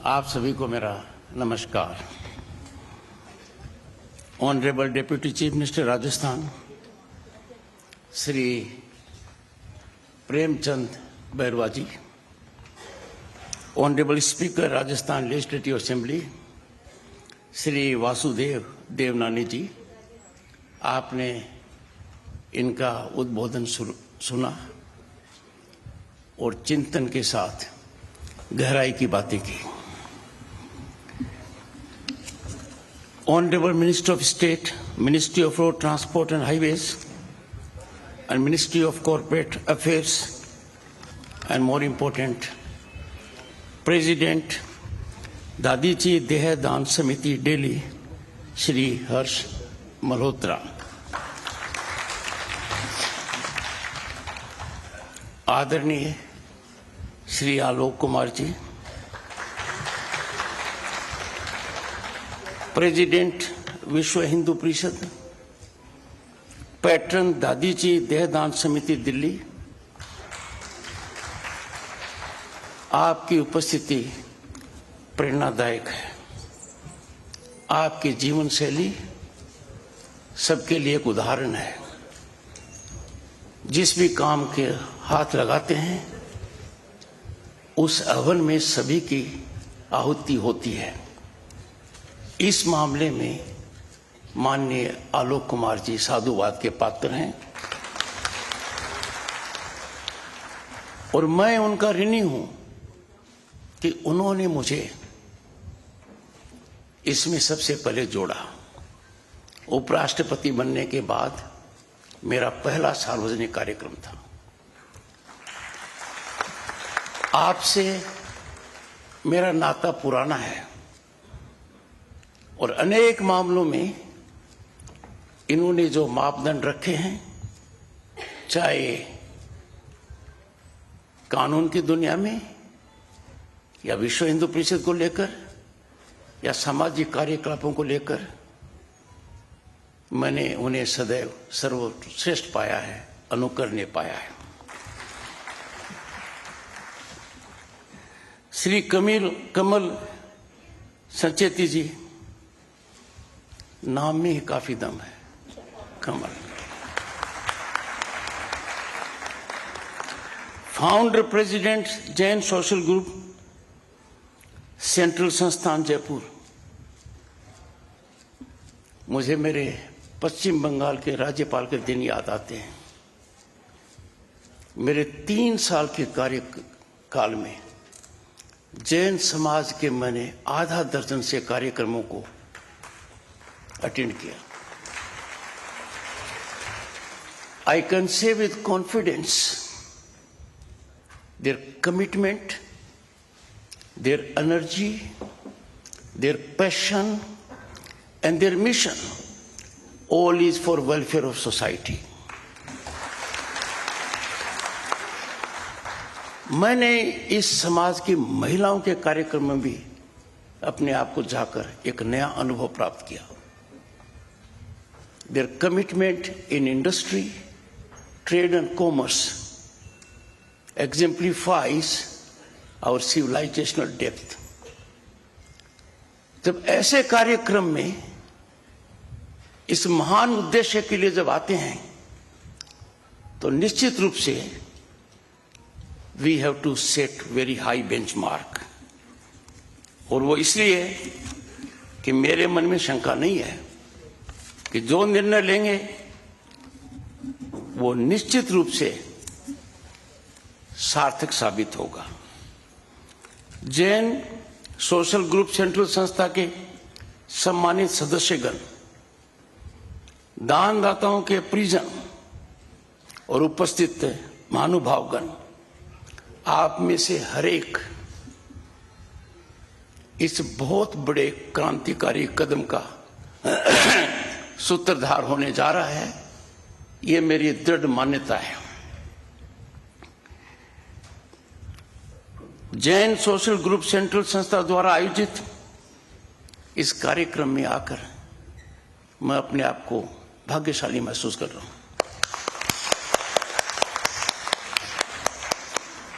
आप सभी को मेरा नमस्कार। Honourable deputy chief minister Rajasthan Shri Premchand Bairwa ji, honourable speaker Rajasthan legislative assembly Shri Vasudev Devnani ji, आपने इनका उद्बोधन सुना और चिंतन के साथ गहराई की बातें की। Honorable Minister of State, Ministry of Road Transport and Highways, and Ministry of Corporate Affairs, and more important, President Dadiji Dehadan Samiti Delhi, Shri Harsh Malhotra, आदरणीय श्री आलोक कुमार जी, प्रेसिडेंट विश्व हिंदू परिषद, पैटर्न दादीजी देहदान समिति दिल्ली, आपकी उपस्थिति प्रेरणादायक है। आपकी जीवन शैली सबके लिए एक उदाहरण है। जिस भी काम के हाथ लगाते हैं उस हवन में सभी की आहुति होती है। इस मामले में माननीय आलोक कुमार जी साधुवाद के पात्र हैं और मैं उनका ऋणी हूं कि उन्होंने मुझे इसमें सबसे पहले जोड़ा। उपराष्ट्रपति बनने के बाद मेरा पहला सार्वजनिक कार्यक्रम था। आपसे मेरा नाता पुराना है और अनेक मामलों में इन्होंने जो मापदंड रखे हैं, चाहे कानून की दुनिया में या विश्व हिंदू परिषद को लेकर या सामाजिक कार्यकलापों को लेकर, मैंने उन्हें सदैव सर्वश्रेष्ठ पाया है, अनुकरणीय पाया है। श्री कमल संचेती जी, नाम में ही काफी दम है, Kamal. Founder president Jain social group, central संस्थान जयपुर। मुझे मेरे पश्चिम बंगाल के राज्यपाल के दिन याद आते हैं। मेरे 3 साल के कार्यकाल में जैन समाज के मैंने आधा दर्जन से कार्यक्रमों को अटेंड किया। I can say with confidence their commitment, their energy, their passion and their mission, all is for welfare of society. मैंने इस समाज की महिलाओं के कार्यक्रम में भी अपने आप को जाकर एक नया अनुभव प्राप्त किया। Their commitment in industry, trade and commerce exemplifies our civilizational depth. जब ऐसे कार्यक्रम में इस महान उद्देश्य के लिए जब आते हैं तो निश्चित रूप से we have to set very high benchmark, और वो इसलिए कि मेरे मन में शंका नहीं है कि जो निर्णय लेंगे वो निश्चित रूप से सार्थक साबित होगा। जैन सोशल ग्रुप सेंट्रल संस्था के सम्मानित सदस्यगण, दानदाताओं के परिजन और उपस्थित महानुभावगण, आप में से हर एक इस बहुत बड़े क्रांतिकारी कदम का सूत्रधार होने जा रहा है, ये मेरी दृढ़ मान्यता है। जैन सोशल ग्रुप सेंट्रल संस्था द्वारा आयोजित इस कार्यक्रम में आकर मैं अपने आप को भाग्यशाली महसूस कर रहा हूं।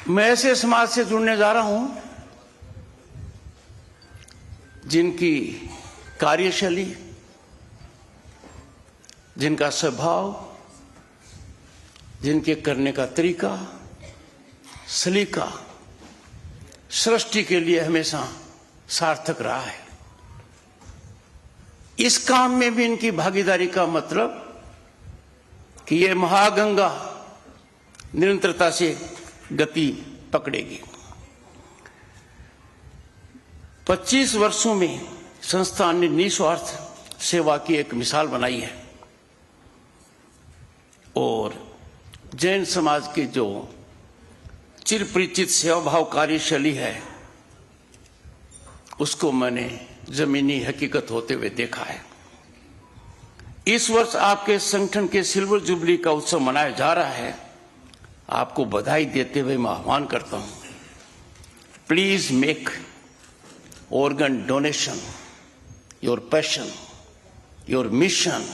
मैं ऐसे समाज से जुड़ने जा रहा हूं जिनकी कार्यशैली, जिनका स्वभाव, जिनके करने का तरीका, सलीका सृष्टि के लिए हमेशा सार्थक रहा है। इस काम में भी इनकी भागीदारी का मतलब कि ये महागंगा निरंतरता से गति पकड़ेगी। 25 वर्षों में संस्थान ने निस्वार्थ सेवा की एक मिसाल बनाई है और जैन समाज के जो चिरपरिचित सेवा भाव कार्यशैली है उसको मैंने जमीनी हकीकत होते हुए देखा है। इस वर्ष आपके संगठन के सिल्वर जुबली का उत्सव मनाया जा रहा है। आपको बधाई देते हुए मैं आह्वान करता हूं, please make organ donation, your passion, your mission,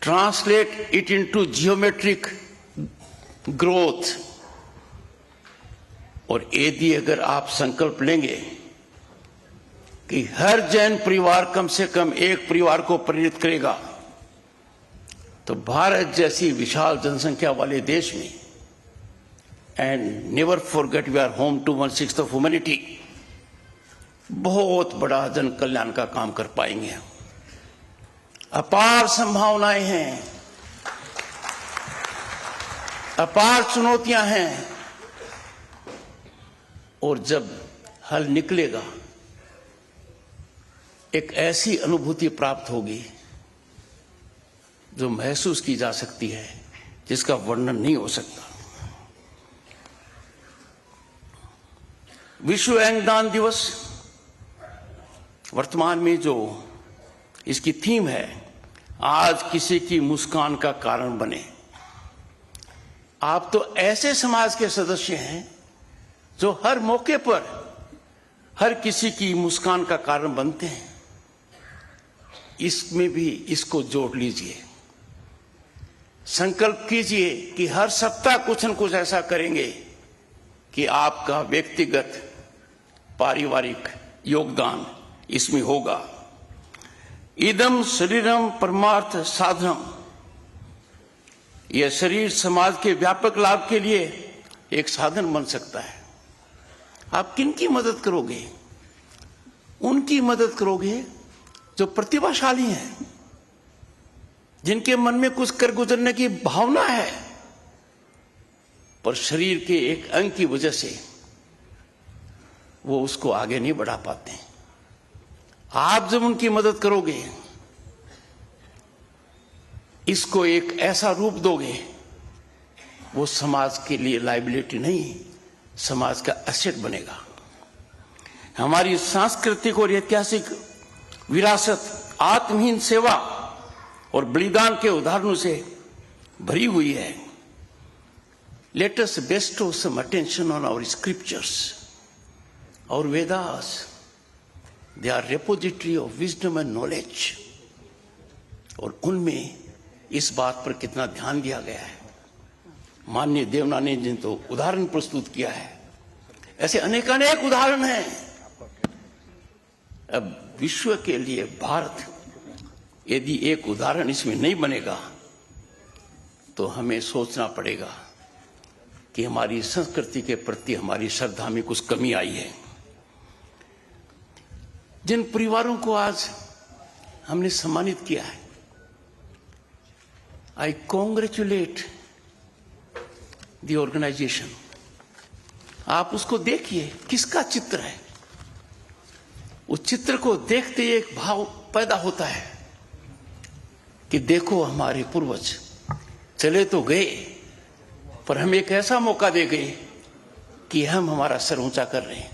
translate it into geometric growth। और यदि अगर आप संकल्प लेंगे कि हर जैन परिवार कम से कम एक परिवार को प्रेरित करेगा, तो भारत जैसी विशाल जनसंख्या वाले देश में, and never forget we are home to 1/6 of humanity, बहुत बड़ा जन कल्याण का काम कर पाएंगे। अपार संभावनाएं हैं, अपार चुनौतियां हैं, और जब हल निकलेगा एक ऐसी अनुभूति प्राप्त होगी जो महसूस की जा सकती है, जिसका वर्णन नहीं हो सकता। विश्व अंगदान दिवस वर्तमान में जो इसकी थीम है, आज किसी की मुस्कान का कारण बने। आप तो ऐसे समाज के सदस्य हैं जो हर मौके पर हर किसी की मुस्कान का कारण बनते हैं। इसमें भी इसको जोड़ लीजिए, संकल्प कीजिए कि हर सप्ताह कुछ न कुछ ऐसा करेंगे कि आपका व्यक्तिगत पारिवारिक योगदान इसमें होगा। इदम शरीरम परमार्थ साधनम, यह शरीर समाज के व्यापक लाभ के लिए एक साधन बन सकता है। आप किनकी मदद करोगे? उनकी मदद करोगे जो प्रतिभाशाली हैं, जिनके मन में कुछ कर गुजरने की भावना है, पर शरीर के एक अंग की वजह से वो उसको आगे नहीं बढ़ा पाते। आप जब उनकी मदद करोगे, इसको एक ऐसा रूप दोगे, वो समाज के लिए लायबिलिटी नहीं, समाज का एसेट बनेगा। हमारी सांस्कृतिक और ऐतिहासिक विरासत आत्महीन सेवा और बलिदान के उदाहरणों से भरी हुई है। Let us bestow some attention on our scriptures, our Vedas. They are repository of wisdom and knowledge. और उनमें इस बात पर कितना ध्यान दिया गया है। माननीय देवना ने जिन तो उदाहरण प्रस्तुत किया है, ऐसे अनेकानेक उदाहरण हैं। अब विश्व के लिए भारत यदि एक उदाहरण इसमें नहीं बनेगा, तो हमें सोचना पड़ेगा कि हमारी संस्कृति के प्रति हमारी श्रद्धा में कुछ कमी आई है। जिन परिवारों को आज हमने सम्मानित किया है, आई कॉन्ग्रेचुलेट द ऑर्गेनाइजेशन। आप उसको देखिए, किसका चित्र है। उस चित्र को देखते ही एक भाव पैदा होता है कि देखो हमारे पूर्वज चले तो गए, पर हम एक ऐसा मौका दे गए कि हम हमारा सर ऊंचा कर रहे हैं,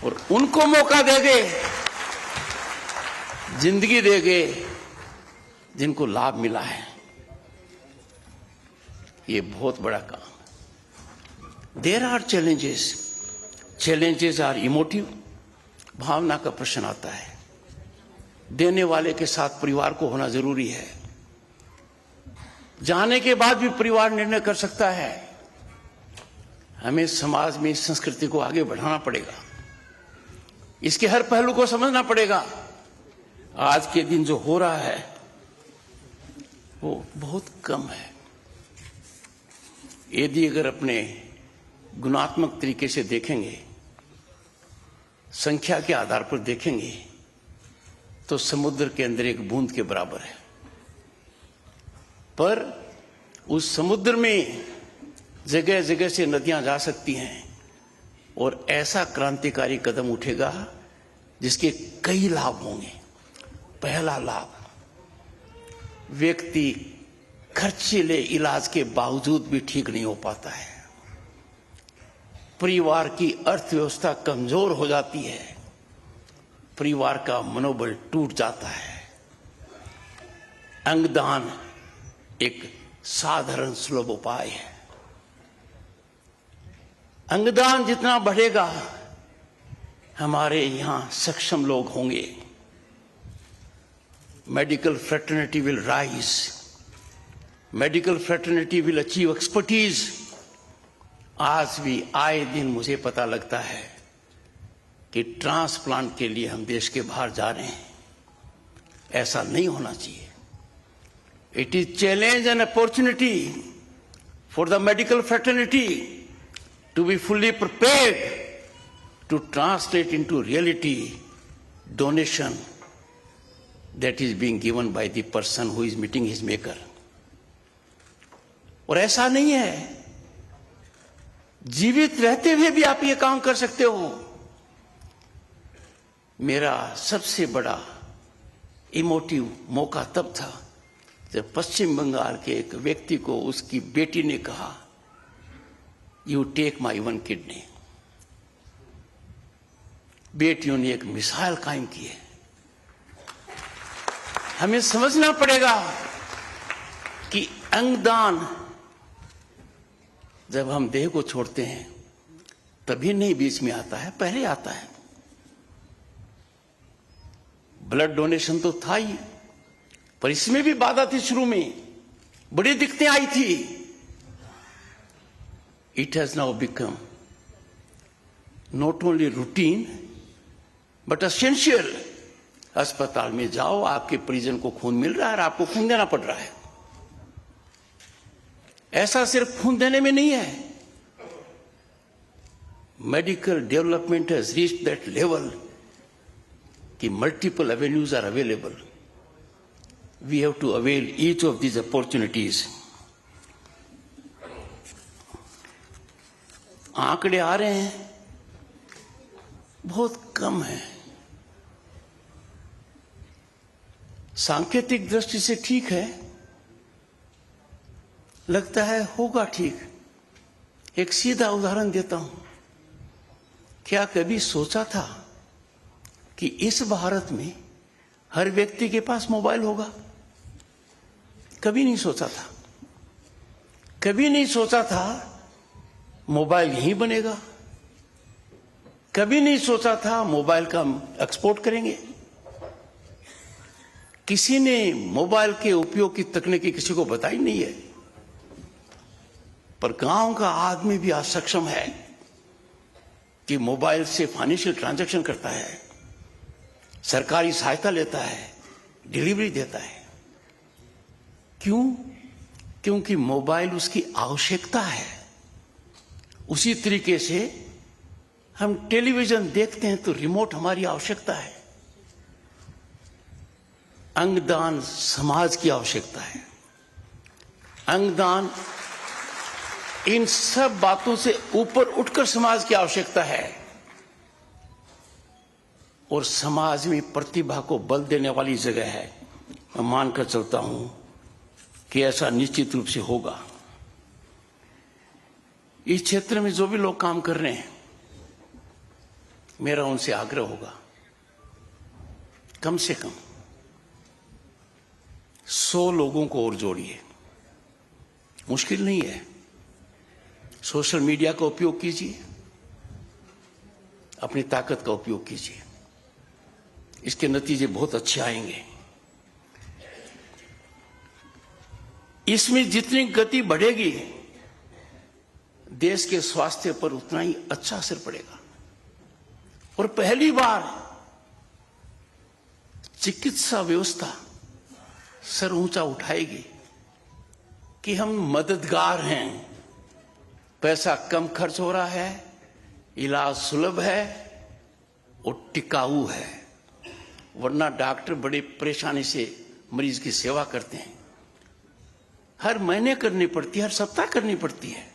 और उनको मौका दे गए, जिंदगी दे गए, जिनको लाभ मिला है। ये बहुत बड़ा काम। There are challenges, challenges are emotive. भावना का प्रश्न आता है। देने वाले के साथ परिवार को होना जरूरी है। जाने के बाद भी परिवार निर्णय कर सकता है। हमें समाज में इस संस्कृति को आगे बढ़ाना पड़ेगा। इसके हर पहलू को समझना पड़ेगा। आज के दिन जो हो रहा है वो बहुत कम है। यदि अगर अपने गुणात्मक तरीके से देखेंगे, संख्या के आधार पर देखेंगे, तो समुद्र के अंदर एक बूंद के बराबर है। पर उस समुद्र में जगह जगह से नदियां जा सकती हैं और ऐसा क्रांतिकारी कदम उठेगा जिसके कई लाभ होंगे। पहला लाभ, व्यक्ति खर्चीले इलाज के बावजूद भी ठीक नहीं हो पाता है। परिवार की अर्थव्यवस्था कमजोर हो जाती है, परिवार का मनोबल टूट जाता है। अंगदान एक साधारण सुलभ उपाय है। अंगदान जितना बढ़ेगा, हमारे यहां सक्षम लोग होंगे। Medical fraternity will rise, medical fraternity will achieve expertise. आज भी आए दिन मुझे पता लगता है कि ट्रांसप्लांट के लिए हम देश के बाहर जा रहे हैं। ऐसा नहीं होना चाहिए। It is challenge and opportunity for the medical fraternity to be fully prepared to translate into reality donation that is being given by the person who is meeting his maker. और ऐसा नहीं है, जीवित रहते हुए भी आप ये काम कर सकते हो। मेरा सबसे बड़ा इमोटिव मौका तब था जब पश्चिम बंगाल के एक व्यक्ति को उसकी बेटी ने कहा, you take my one kidney. बेटियों ने एक मिसाल कायम की है। हमें समझना पड़ेगा कि अंगदान जब हम देह को छोड़ते हैं तभी नहीं बीच में आता है, पहले आता है। ब्लड डोनेशन तो था ही, पर इसमें भी बाधा थी। शुरू में बड़ी दिक्कतें आई थी। It has now become not only routine but essential. अस्पताल में जाओ, आपके परिजन को खून मिल रहा है और आपको खून देना पड़ रहा है। ऐसा सिर्फ खून देने में नहीं है। Medical development has reached that level कि multiple avenues are available. We have to avail each of these opportunities. आंकड़े आ रहे हैं, बहुत कम है। सांकेतिक दृष्टि से ठीक है, लगता है होगा ठीक। एक सीधा उदाहरण देता हूं। क्या कभी सोचा था कि इस भारत में हर व्यक्ति के पास मोबाइल होगा? कभी नहीं सोचा था। कभी नहीं सोचा था मोबाइल यहीं बनेगा। कभी नहीं सोचा था मोबाइल का हम एक्सपोर्ट करेंगे। किसी ने मोबाइल के उपयोग की तकनीकी किसी को बताई नहीं है। पर गांव का आदमी भी आज सक्षम है कि मोबाइल से फाइनेंशियल ट्रांजैक्शन करता है, सरकारी सहायता लेता है, डिलीवरी देता है। क्यों? क्योंकि मोबाइल उसकी आवश्यकता है। उसी तरीके से हम टेलीविजन देखते हैं तो रिमोट हमारी आवश्यकता है। अंगदान समाज की आवश्यकता है। अंगदान इन सब बातों से ऊपर उठकर समाज की आवश्यकता है। और समाज में प्रतिभा को बल देने वाली जगह है। मैं मानकर चलता हूं कि ऐसा निश्चित रूप से होगा। इस क्षेत्र में जो भी लोग काम कर रहे हैं, मेरा उनसे आग्रह होगा, कम से कम 100 लोगों को और जोड़िए। मुश्किल नहीं है। सोशल मीडिया का उपयोग कीजिए, अपनी ताकत का उपयोग कीजिए। इसके नतीजे बहुत अच्छे आएंगे। इसमें जितनी गति बढ़ेगी, देश के स्वास्थ्य पर उतना ही अच्छा असर पड़ेगा। और पहली बार चिकित्सा व्यवस्था सर ऊंचा उठाएगी कि हम मददगार हैं, पैसा कम खर्च हो रहा है, इलाज सुलभ है और टिकाऊ है। वरना डॉक्टर बड़े परेशानी से मरीज की सेवा करते हैं, हर महीने करनी पड़ती है, हर सप्ताह करनी पड़ती है।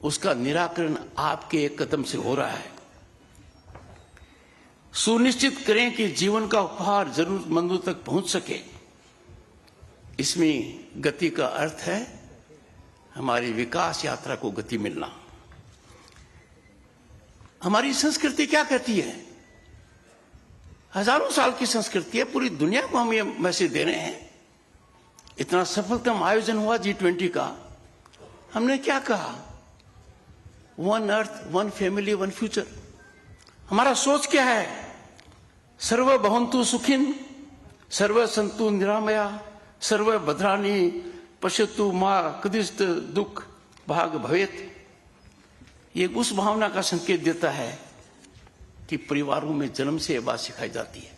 उसका निराकरण आपके एक कदम से हो रहा है। सुनिश्चित करें कि जीवन का उपहार जरूरतमंदों तक पहुंच सके। इसमें गति का अर्थ है हमारी विकास यात्रा को गति मिलना। हमारी संस्कृति क्या कहती है? हजारों साल की संस्कृति है, पूरी दुनिया को हम ये मैसेज दे रहे हैं। इतना सफलतम आयोजन हुआ G20 का, हमने क्या कहा? One earth, one family, one future. हमारा सोच क्या है? सर्व भवन्तु सुखिन, सर्व सन्तु निरामया, सर्व भद्राणि पश्यतु मां कदिश्चित् दुख भाग भवेत्। ये उस भावना का संकेत देता है कि परिवारों में जन्म से ये बात सिखाई जाती है।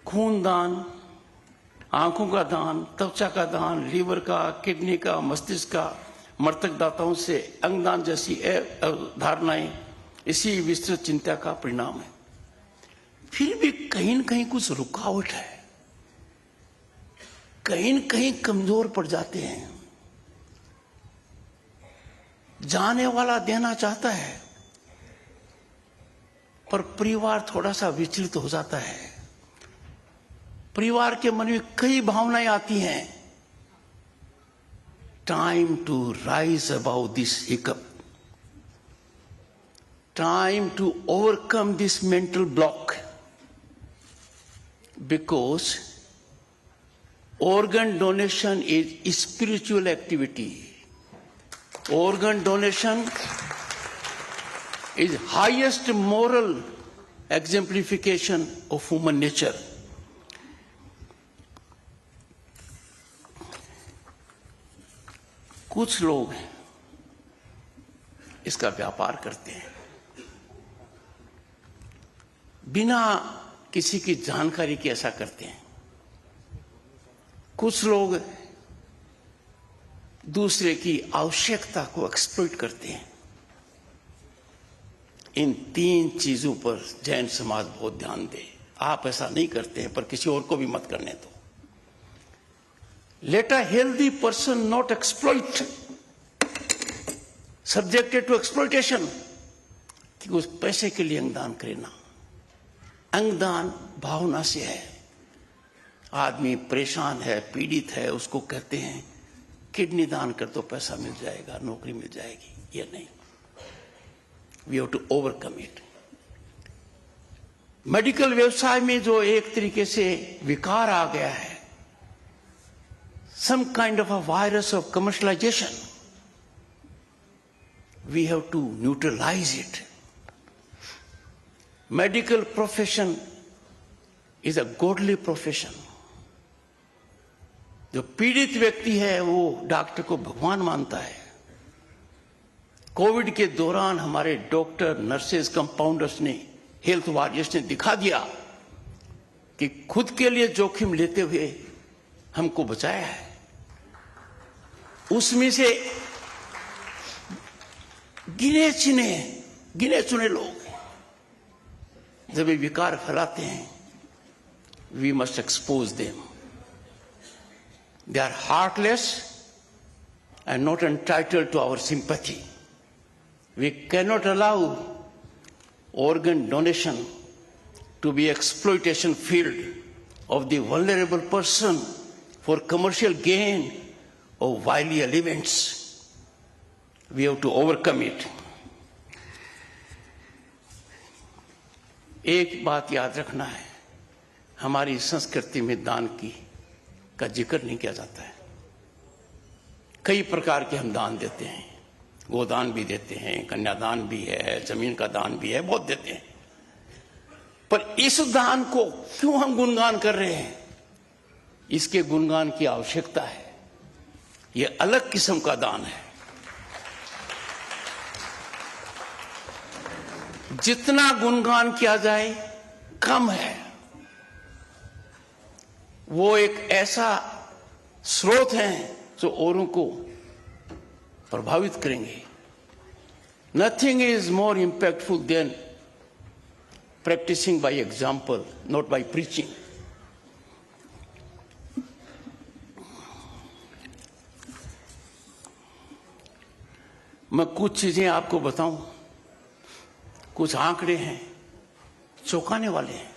खून दान, आंखों का दान, त्वचा का दान, लीवर का, किडनी का, मस्तिष्क का, मृतक दाताओं से अंगदान जैसी धारणाएं इसी विस्तृत चिंता का परिणाम है। फिर भी कहीं न कहीं कुछ रुकावट है, कहीं न कहीं कमजोर पड़ जाते हैं। जाने वाला देना चाहता है पर परिवार थोड़ा सा विचलित हो जाता है। परिवार के मन में कई भावनाएं आती हैं। Time to rise about this hiccup, time to overcome this mental block, because organ donation is spiritual activity. Organ donation is highest moral exemplification of human nature. कुछ लोग इसका व्यापार करते हैं, बिना किसी की जानकारी के ऐसा करते हैं। कुछ लोग दूसरे की आवश्यकता को एक्सप्लॉइट करते हैं। इन तीन चीजों पर जैन समाज बहुत ध्यान दे। आप ऐसा नहीं करते हैं, पर किसी और को भी मत करने दो। Let a healthy person not exploit, subjected to exploitation, कि उस पैसे के लिए अंगदान करे ना। अंगदान भावना से है। आदमी परेशान है, पीड़ित है, उसको कहते हैं किडनी दान कर तो पैसा मिल जाएगा, नौकरी मिल जाएगी। ये नहीं, we have to overcome it. Medical व्यवसाय में जो एक तरीके से विकार आ गया है, some kind of a virus of commercialisation, we have to neutralise it. Medical profession is a godly profession. जो पीड़ित व्यक्ति है वो डॉक्टर को भगवान मानता है। कोविड के दौरान हमारे डॉक्टर, नर्सेज, कंपाउंडर्स ने, हेल्थ वॉरियर्स ने दिखा दिया कि खुद के लिए जोखिम लेते हुए हमको बचाया है। उसमें से गिने चुने लोग जब ये विकार फैलाते हैं, we must expose them. They are heartless and not entitled to our sympathy. We cannot allow organ donation to be exploitation field of the vulnerable person for commercial gain or wily elements. We have to overcome it. एक बात याद रखना है, हमारी संस्कृति में दान का जिक्र नहीं किया जाता है। कई प्रकार के हम दान देते हैं, गोदान भी देते हैं, कन्यादान भी है, जमीन का दान भी है, बहुत देते हैं। पर इस दान को क्यों हम गुणगान कर रहे हैं? इसके गुणगान की आवश्यकता है। यह अलग किस्म का दान है। जितना गुणगान किया जाए कम है। वो एक ऐसा स्रोत है जो औरों को प्रभावित करेंगे। Nothing is more impactful than practicing by example, not by preaching. मैं कुछ चीजें आपको बताऊं, कुछ आंकड़े हैं चौंकाने वाले हैं।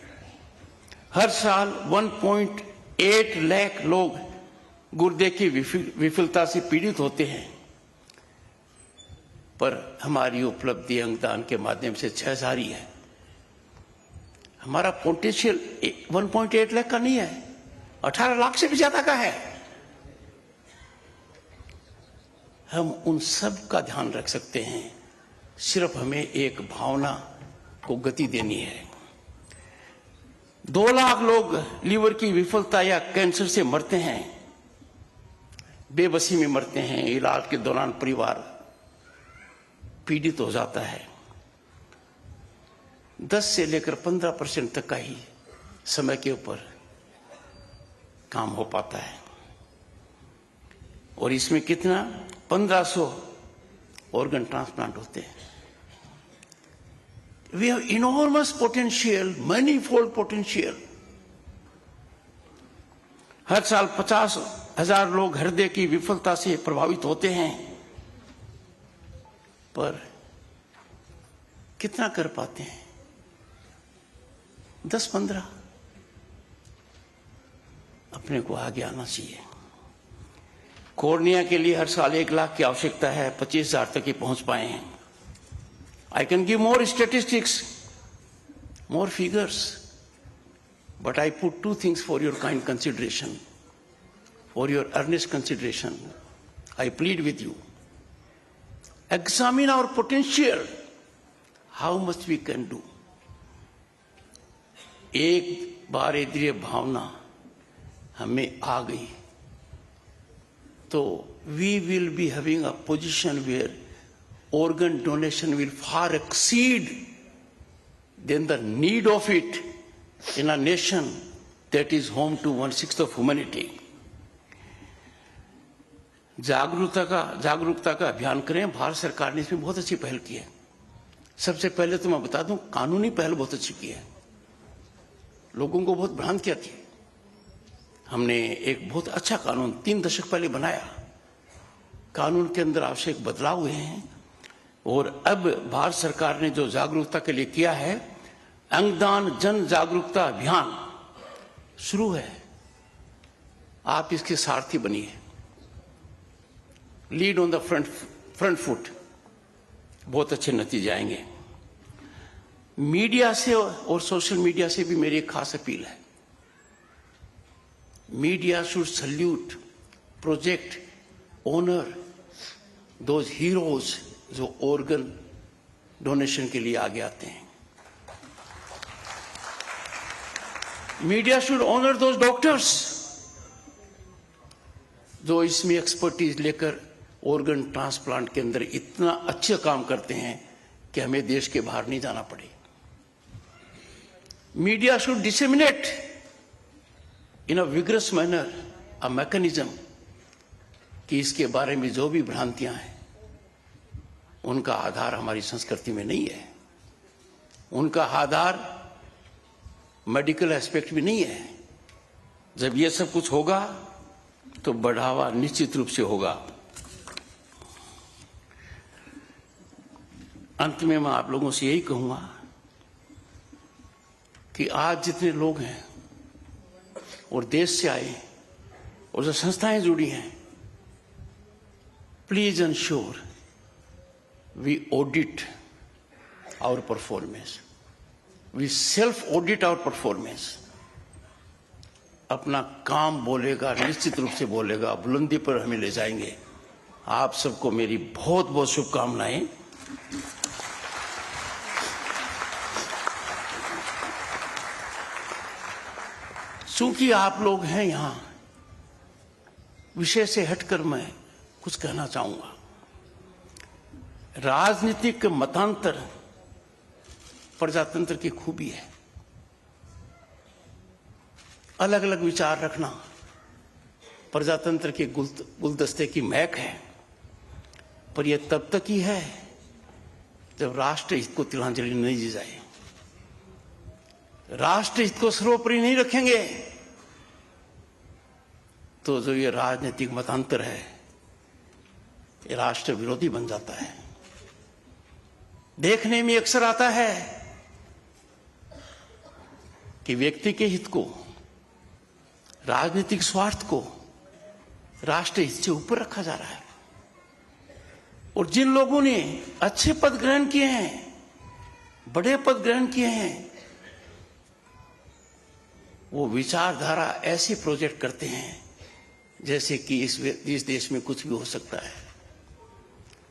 हर साल 1.8 लाख लोग गुर्दे की विफलता से पीड़ित होते हैं, पर हमारी उपलब्धि अंगदान के माध्यम से 6,000 ही है। हमारा पोटेंशियल 1.8 लाख का नहीं है, 18 लाख से भी ज्यादा का है। हम उन सब का ध्यान रख सकते हैं, सिर्फ हमें एक भावना को गति देनी है। 2 लाख लोग लीवर की विफलता या कैंसर से मरते हैं, बेबसी में मरते हैं। इलाज के दौरान परिवार पीड़ित हो जाता है। 10 से लेकर 15% तक का ही समय के ऊपर काम हो पाता है, और इसमें कितना 1500 ऑर्गन ट्रांसप्लांट होते हैं। We have enormous potential, manifold potential. हर साल 50,000 लोग हृदय की विफलता से प्रभावित होते हैं, पर कितना कर पाते हैं? 10-15। अपने को आगे आना चाहिए। कॉर्निया के लिए हर साल 1 लाख की आवश्यकता है, 25,000 तक ही पहुंच पाए हैं। I can give more statistics, more figures, but I put 2 things for your kind consideration, for your earnest consideration. I plead with you. Examine our potential, how much we can do. एक बार यदि भावना हमें आ गई, तो we will be having a position where organ donation will far exceed than the need of it in a nation that is home to 1/6 of humanity. जागरूकता का अभियान करें। भारत सरकार ने इसमें बहुत अच्छी पहल की है। सबसे पहले तो मैं बता दूं, कानूनी पहल बहुत अच्छी की है। लोगों को बहुत भ्रांत किया थी। हमने एक बहुत अच्छा कानून 3 दशक पहले बनाया। कानून के अंदर आवश्यक बदलाव हुए हैं, और अब भारत सरकार ने जो जागरूकता के लिए किया है, अंगदान जन जागरूकता अभियान शुरू है। आप इसके सारथी बनिए, lead on the front foot. बहुत अच्छे नतीजे आएंगे। मीडिया से और सोशल मीडिया से भी मेरी एक खास अपील है। Media should salute, project, honour those heroes जो ऑर्गन डोनेशन के लिए आगे आते हैं। Media should honour those doctors जो इसमें एक्सपर्टीज लेकर ऑर्गन ट्रांसप्लांट के अंदर इतना अच्छा काम करते हैं कि हमें देश के बाहर नहीं जाना पड़े। Media should disseminate in a vigorous manner a mechanism कि इसके बारे में जो भी भ्रांतियां हैं, उनका आधार हमारी संस्कृति में नहीं है, उनका आधार मेडिकल एस्पेक्ट भी नहीं है। जब ये सब कुछ होगा तो बढ़ावा निश्चित रूप से होगा। अंत में मैं आप लोगों से यही कहूंगा कि आज जितने लोग हैं और देश से आए और जो संस्थाएं जुड़ी हैं, please ensure we audit our performance. We self-audit our performance. अपना काम बोलेगा, निश्चित रूप से बोलेगा, बुलंदी पर हमें ले जाएंगे। आप सबको मेरी बहुत बहुत शुभकामनाएं। चूंकि आप लोग हैं यहां, विषय से हटकर मैं कुछ कहना चाहूंगा। राजनीतिक मतांतर प्रजातंत्र की खूबी है। अलग अलग विचार रखना प्रजातंत्र के गुलदस्ते की महक है, पर यह तब तक ही है जब राष्ट्र हित को तिलांजलि नहीं दी जाए। राष्ट्र हित को सर्वोपरि नहीं रखेंगे तो जो ये राजनीतिक मतांतर है ये राष्ट्र विरोधी बन जाता है। देखने में अक्सर आता है कि व्यक्ति के हित को, राजनीतिक स्वार्थ को राष्ट्र हित से ऊपर रखा जा रहा है। और जिन लोगों ने अच्छे पद ग्रहण किए हैं, बड़े पद ग्रहण किए हैं, वो विचारधारा ऐसे प्रोजेक्ट करते हैं जैसे कि इस देश में कुछ भी हो सकता है।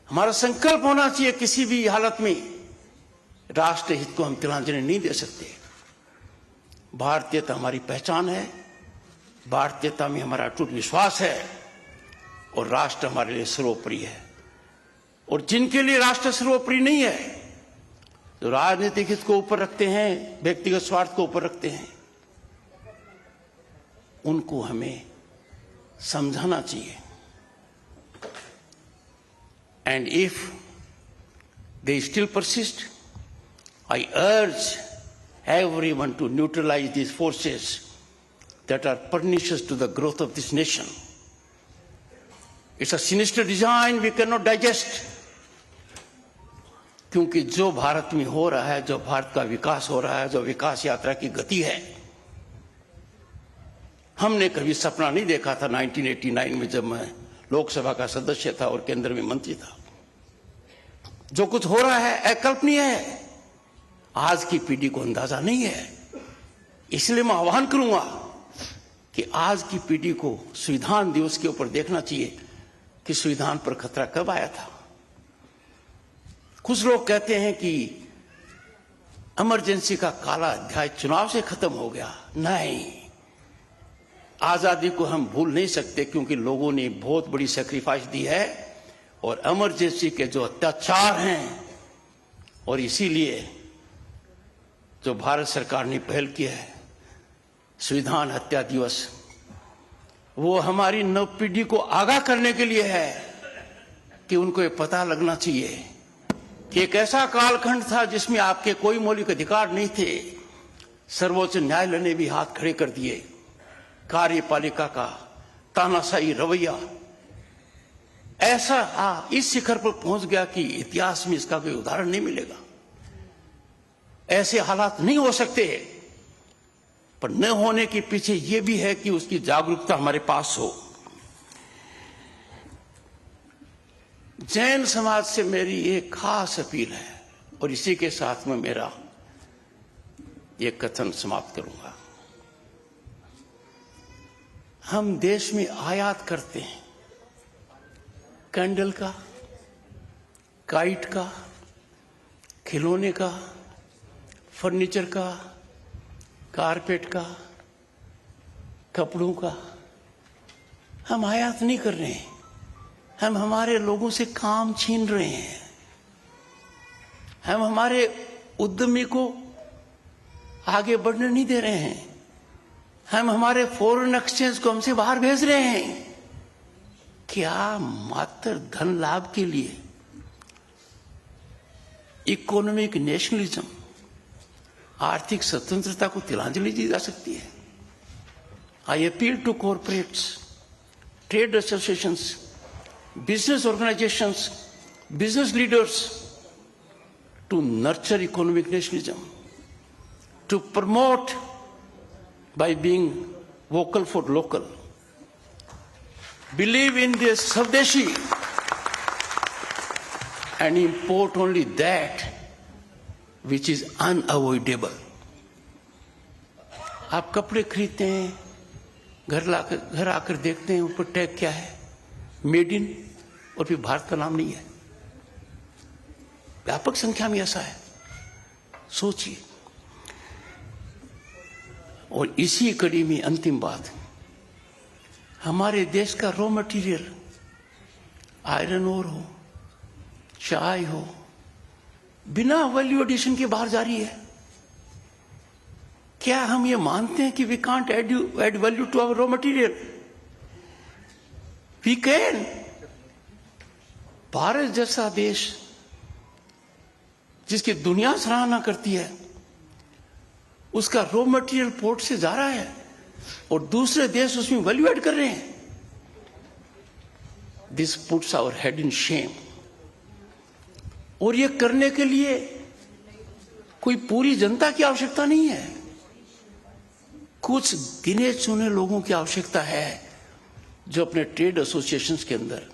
हमारा संकल्प होना चाहिए किसी भी हालत में राष्ट्र हित को हम तिलांजलि नहीं दे सकते। भारतीयता हमारी पहचान है, भारतीयता में हमारा अटूट विश्वास है और राष्ट्र हमारे लिए सर्वोपरि है। और जिनके लिए राष्ट्र सर्वोपरि नहीं है, जो राजनीतिक हित को ऊपर रखते हैं, व्यक्तिगत स्वार्थ को ऊपर रखते हैं, उनको हमें समझाना चाहिए। And if they still persist, I urge everyone to neutralize these forces that are pernicious to the growth of this nation. It's a sinister design we cannot digest. क्योंकि जो भारत में हो रहा है, जो भारत का विकास हो रहा है, जो विकास यात्रा की गति है, हमने कभी सपना नहीं देखा था 1989 में जब मैं लोकसभा का सदस्य था और केंद्र में मंत्री था। जो कुछ हो रहा है अकल्पनीय है, आज की पीढ़ी को अंदाजा नहीं है। इसलिए मैं आह्वान करूंगा कि आज की पीढ़ी को संविधान दिवस के ऊपर देखना चाहिए कि संविधान पर खतरा कब आया था। कुछ लोग कहते हैं कि इमरजेंसी का काला अध्याय चुनाव से खत्म हो गया। नहीं, आजादी को हम भूल नहीं सकते क्योंकि लोगों ने बहुत बड़ी सैक्रिफाइस दी है और इमरजेंसी के जो अत्याचार हैं, और इसीलिए जो भारत सरकार ने पहल की है संविधान हत्या दिवस, वो हमारी नव पीढ़ी को आगाह करने के लिए है कि उनको ये पता लगना चाहिए कि एक ऐसा कालखंड था जिसमें आपके कोई मौलिक अधिकार नहीं थे। सर्वोच्च न्यायालय ने भी हाथ खड़े कर दिए। कार्यपालिका का तानाशाही रवैया ऐसा इस शिखर पर पहुंच गया कि इतिहास में इसका कोई उदाहरण नहीं मिलेगा। ऐसे हालात नहीं हो सकते, पर न होने के पीछे यह भी है कि उसकी जागरूकता हमारे पास हो। जैन समाज से मेरी एक खास अपील है और इसी के साथ में मेरा ये कथन समाप्त करूंगा। हम देश में आयात करते हैं कैंडल का, काइट का, खिलौने का, फर्नीचर का, कारपेट का, कपड़ों का। हम आयात नहीं कर रहे हैं, हम हमारे लोगों से काम छीन रहे हैं। हम हमारे उद्यमी को आगे बढ़ने नहीं दे रहे हैं। हम हमारे फॉरेन एक्सचेंज को हमसे बाहर भेज रहे हैं। क्या मात्र धन लाभ के लिए इकोनॉमिक नेशनलिज्म, आर्थिक स्वतंत्रता को तिलांजलि दी जा सकती है? I appeal to corporates, trade associations, business organizations, business leaders to nurture economic nationalism, to promote by being vocal for local, believe in this Swadeshi and import only that which is unavoidable. आप कपड़े खरीदते हैं, घर आकर देखते हैं ऊपर tag क्या है, मेड इन, और फिर भारत का नाम नहीं है। व्यापक संख्या में ऐसा है, सोचिए। और इसी कड़ी में अंतिम बात, हमारे देश का रॉ मटेरियल आयरन ओर हो, चाय हो, बिना वैल्यू एडिशन के बाहर जा रही है। क्या हम ये मानते हैं कि we can't add value to our raw material? We can. भारत जैसा देश जिसकी दुनिया सराहना करती है, उसका रॉ मटेरियल पोर्ट से जा रहा है और दूसरे देश उसमें वैल्यू ऐड कर रहे हैं। This puts our head in shame. और ये करने के लिए कोई पूरी जनता की आवश्यकता नहीं है, कुछ गिने चुने लोगों की आवश्यकता है जो अपने ट्रेड एसोसिएशंस के अंदर,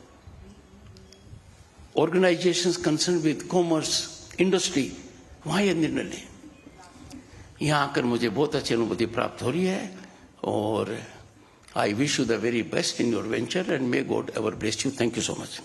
organisations concern with commerce, industry, वहां ये निर्णय लें। यहां आकर मुझे बहुत अच्छी अनुभूति प्राप्त हो रही है और I wish you the very best in your venture and may God ever bless you. Thank you so much.